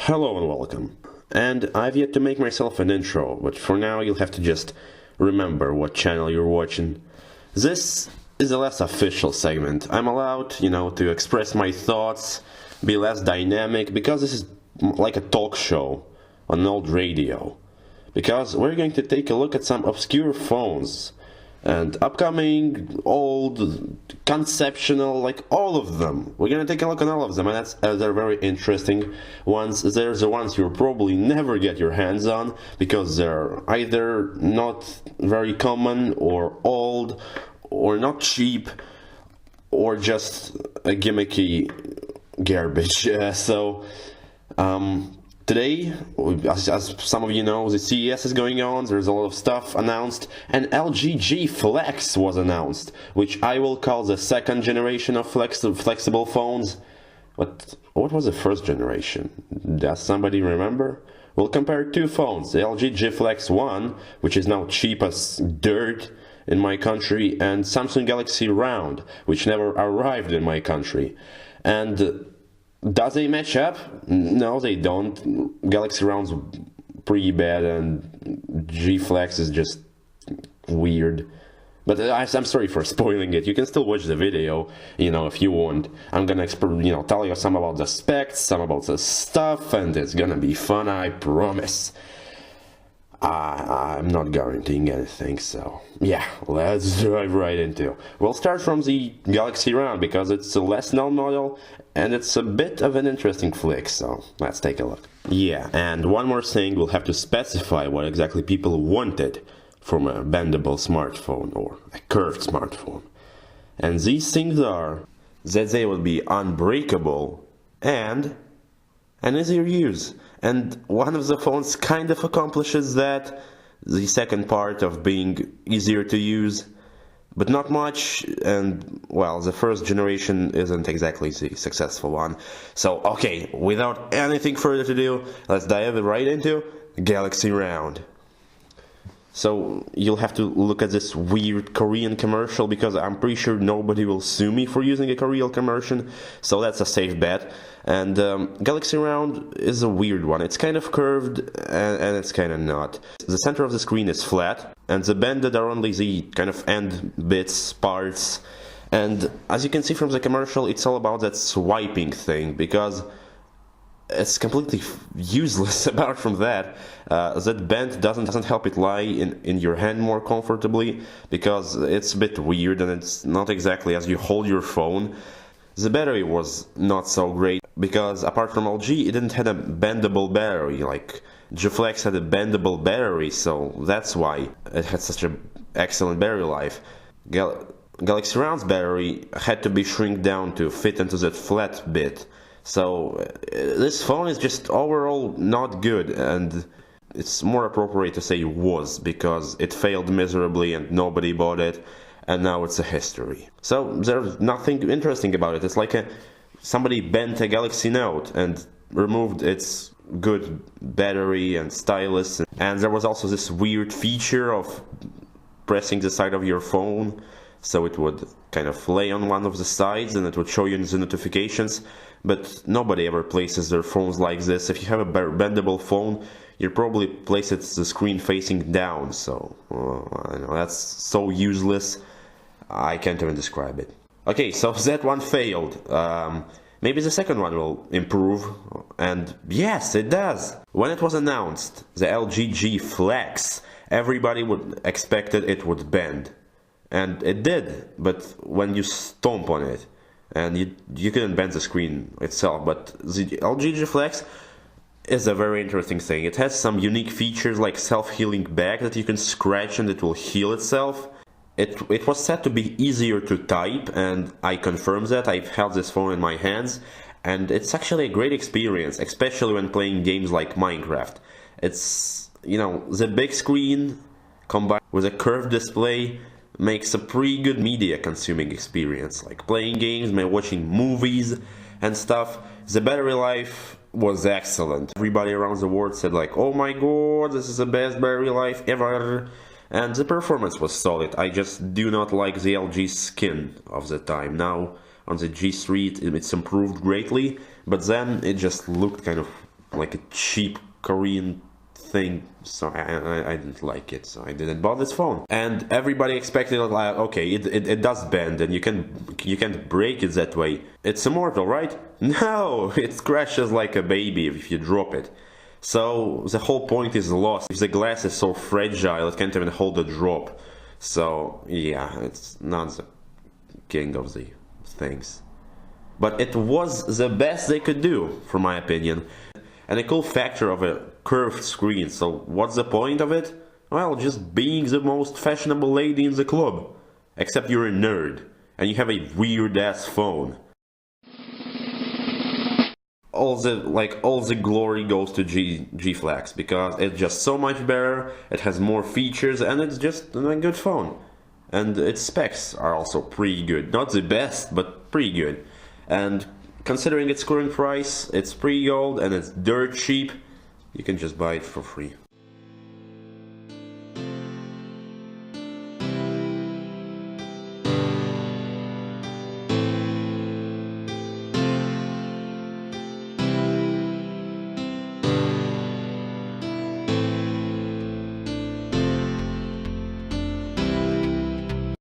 Hello and welcome. And I've yet to make myself an intro, but for now you'll have to just remember what channel you're watching. This is a less official segment. I'm allowed, to express my thoughts, be less dynamic, because this is like a talk show on old radio. Because we're going to take a look at some obscure phones and upcoming, old, conceptual, like all of them. We're gonna take a look at all of them, and they're very interesting ones. There's the ones you'll probably never get your hands on because they're either not very common, or old, or not cheap, or just a gimmicky garbage. Today, as some of you know, the CES is going on, there's a lot of stuff announced, and LG G Flex was announced, which I will call the second generation of flexible phones. But what was the first generation? Does somebody remember? We'll compare two phones, the LG G Flex 1, which is now cheap as dirt in my country, and Samsung Galaxy Round, which never arrived in my country. And does they match up? No, they don't. Galaxy Round's pretty bad, and G Flex is just weird. But I'm sorry for spoiling it. You can still watch the video, if you want. I'm gonna tell you some about the specs, some about the stuff, and it's gonna be fun, I promise. I'm not guaranteeing anything, so yeah, let's dive right into. We'll start from the Galaxy Round because it's a less known model and it's a bit of an interesting flick, so let's take a look. Yeah, and one more thing, we'll have to specify what exactly people wanted from a bendable smartphone or a curved smartphone. And these things are that they will be unbreakable and easier to use. And one of the phones kind of accomplishes that, the second part of being easier to use, but not much, and well, the first generation isn't exactly the successful one. So okay, without anything further to do, let's dive right into Galaxy Round. So you'll have to look at this weird Korean commercial because I'm pretty sure nobody will sue me for using a Korean commercial, so that's a safe bet. And Galaxy Round is a weird one. It's kind of curved and it's kind of not. The center of the screen is flat and the bended are only the kind of end bits, parts. And as you can see from the commercial, it's all about that swiping thing because it's completely useless apart from that. That bend doesn't help it lie in your hand more comfortably because it's a bit weird and it's not exactly as you hold your phone. The battery was not so great because apart from LG, it didn't have a bendable battery. Like G Flex had a bendable battery, so that's why it had such an excellent battery life. Galaxy Round's battery had to be shrink down to fit into that flat bit. So this phone is just overall not good, and it's more appropriate to say was because it failed miserably and nobody bought it, and now it's a history. So there's nothing interesting about it. It's like somebody bent a Galaxy Note and removed its good battery and stylus, and there was also this weird feature of pressing the side of your phone so it would kind of lay on one of the sides and it would show you the notifications, but nobody ever places their phones like this. If you have a bendable phone, you probably place the screen facing down, so I know that's so useless, I can't even describe it. Okay, so that one failed. Maybe the second one will improve, and yes, it does. When it was announced, the LG G Flex, everybody would expected it would bend. And it did, but when you stomp on it, and you couldn't bend the screen itself, but the LG G Flex is a very interesting thing. It has some unique features like self-healing back that you can scratch and it will heal itself. It was said to be easier to type, and I confirm that. I've held this phone in my hands, and it's actually a great experience, especially when playing games like Minecraft. It's, the big screen combined with a curved display makes a pretty good media consuming experience, like playing games, watching movies and stuff. The battery life was excellent. Everybody around the world said like, oh my god, this is the best battery life ever. And the performance was solid. I just do not like the LG skin of the time. Now on the G3 it's improved greatly, but then it just looked kind of like a cheap Korean thing, so I didn't like it, so I didn't buy this phone. And everybody expected, like, okay, it does bend and you can't break it that way. It's immortal, right? No, it crashes like a baby if you drop it. So the whole point is lost. If the glass is so fragile, it can't even hold a drop. So yeah, it's not the king of the things. But it was the best they could do, for my opinion. And a cool factor of a curved screen, so what's the point of it? Well, just being the most fashionable lady in the club. Except you're a nerd, and you have a weird-ass phone. All the glory goes to G-Flex, because it's just so much better, it has more features, and it's just a good phone. And its specs are also pretty good. Not the best, but pretty good. And considering its current price, it's pretty old and it's dirt cheap, you can just buy it for free.